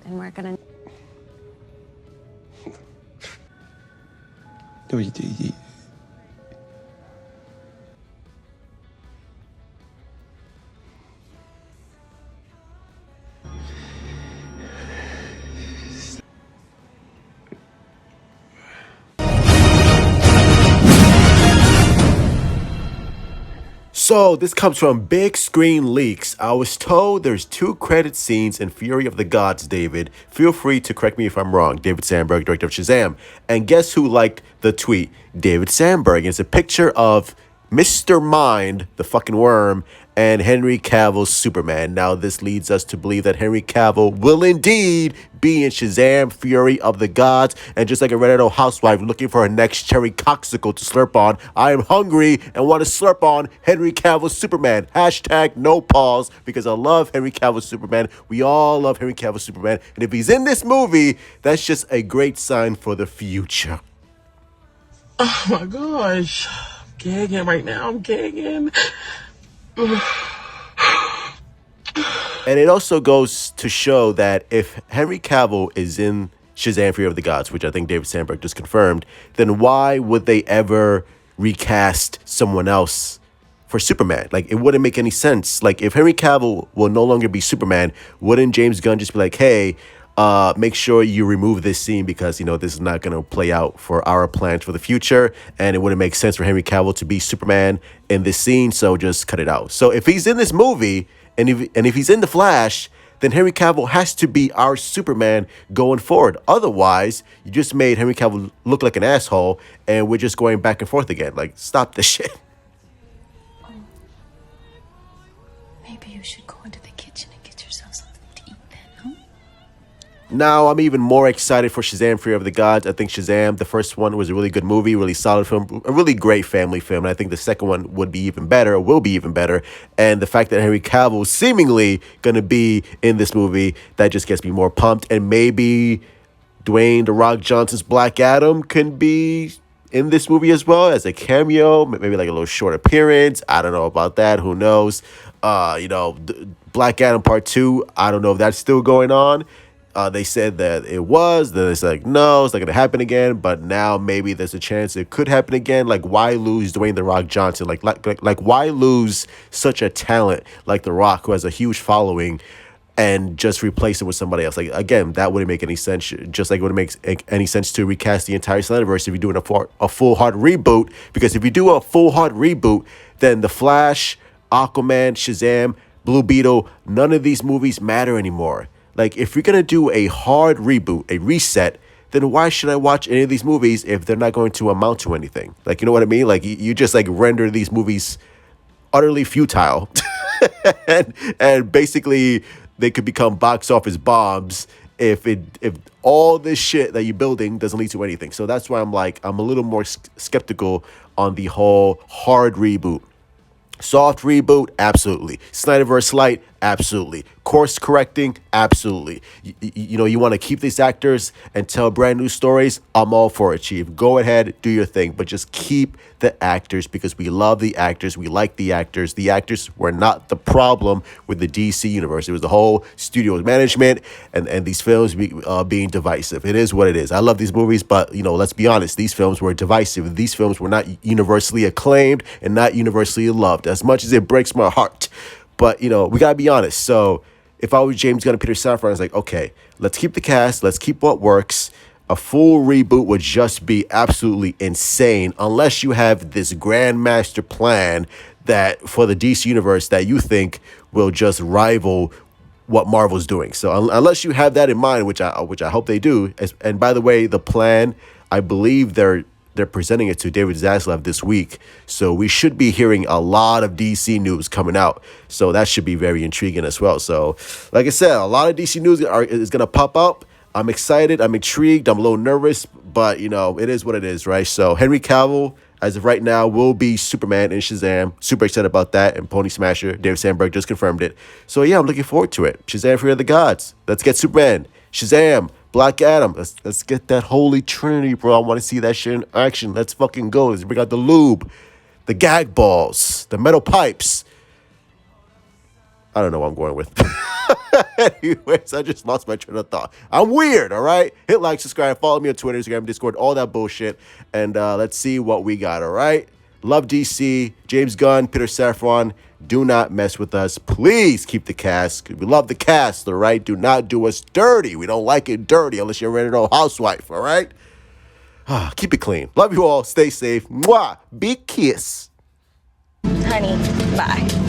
and we're gonna. No, So this comes from Big Screen Leaks. I was told there's 2 credit scenes in Fury of the Gods, David. Feel free to correct me if I'm wrong. David Sandberg, director of Shazam. And guess who liked the tweet? David Sandberg. It's a picture of Mr. Mind, the fucking worm, and Henry Cavill's Superman. Now, this leads us to believe that Henry Cavill will indeed be in Shazam, Fury of the Gods. And just like a redheaded housewife looking for her next cherry coxicle to slurp on, I am hungry and want to slurp on Henry Cavill's Superman. Hashtag no pause, because I love Henry Cavill's Superman. We all love Henry Cavill's Superman. And if he's in this movie, that's just a great sign for the future. Oh my gosh. Gagging right now. I'm gagging. And it also goes to show that if Henry Cavill is in Shazam Fury of the Gods, which I think David Sandberg just confirmed, then why would they ever recast someone else for Superman? Like, it wouldn't make any sense. Like, if Henry Cavill will no longer be Superman, wouldn't James Gunn just be like, hey, make sure you remove this scene because, you know, this is not going to play out for our plans for the future, and it wouldn't make sense for Henry Cavill to be Superman in this scene, so just cut it out. So if he's in this movie, and if he's in The Flash, then Henry Cavill has to be our Superman going forward. Otherwise, you just made Henry Cavill look like an asshole, and we're just going back and forth again. Like, stop this shit. Maybe you should go into the kitchen and get yourself something to eat then, huh? Now, I'm even more excited for Shazam Fury of the Gods. I think Shazam, the first one, was a really good movie, really solid film, a really great family film. And I think the second one would be even better, will be even better. And the fact that Henry Cavill is seemingly going to be in this movie, that just gets me more pumped. And maybe Dwayne "The Rock" Johnson's Black Adam can be in this movie as well as a cameo, maybe like a little short appearance. I don't know about that. Who knows? Black Adam Part 2, I don't know if that's still going on. They said that it was, then it's like, no, it's not going to happen again. But now maybe there's a chance it could happen again. Like, why lose Dwayne "The Rock" Johnson? Like why lose such a talent like The Rock, who has a huge following, and just replace it with somebody else? Like, again, that wouldn't make any sense. Just like it wouldn't make any sense to recast the entire Snyderverse if you're doing a full hard reboot. Because if you do a full hard reboot, then The Flash, Aquaman, Shazam, Blue Beetle, none of these movies matter anymore. Like, if you're going to do a hard reboot, a reset, then why should I watch any of these movies if they're not going to amount to anything? Like, you know what I mean? Like, you just, like, render these movies utterly futile. and basically, they could become box office bombs if all this shit that you're building doesn't lead to anything. So that's why I'm a little more skeptical on the whole hard reboot. Soft reboot, absolutely. Snyderverse light, absolutely. Course correcting, absolutely. You want to keep these actors and tell brand new stories, I'm all for it, Chief. Go ahead, do your thing, but just keep the actors, because we love the actors, we like the actors. The actors were not the problem with the DC universe. It was the whole studio management and these films being divisive. It is what it is. I love these movies, but let's be honest, these films were divisive. These films were not universally acclaimed and not universally loved, as much as it breaks my heart. But, we got to be honest. So if I was James Gunn and Peter Safran, I was like, okay, let's keep the cast. Let's keep what works. A full reboot would just be absolutely insane unless you have this grandmaster plan that for the DC universe that you think will just rival what Marvel's doing. So unless you have that in mind, which I hope they do. And by the way, the plan, I believe they're presenting it to David Zaslav this week. So we should be hearing a lot of DC news coming out. So that should be very intriguing as well. So like I said, a lot of DC news is going to pop up. I'm excited. I'm intrigued. I'm a little nervous, but it is what it is, right? So Henry Cavill, as of right now, will be Superman in Shazam. Super excited about that. And Pony Smasher, David Sandberg just confirmed it. So yeah, I'm looking forward to it. Shazam Fury of the Gods. Let's get Superman, Shazam, Black Adam. Let's get that holy trinity, bro. I want to see that shit in action. Let's fucking go. Let's bring out the lube, the gag balls, the metal pipes. I don't know what I'm going with. Anyways, I just lost my train of thought. I'm weird, all right? Hit like, subscribe, follow me on Twitter, Instagram, Discord, all that bullshit. And let's see what we got, all right? Love DC, James Gunn, Peter Safran. Do not mess with us. Please keep the cast. We love the cast, all right? Do not do us dirty. We don't like it dirty unless you're a rented old housewife, all right? Keep it clean. Love you all. Stay safe. Mwah. Big kiss. Honey, bye.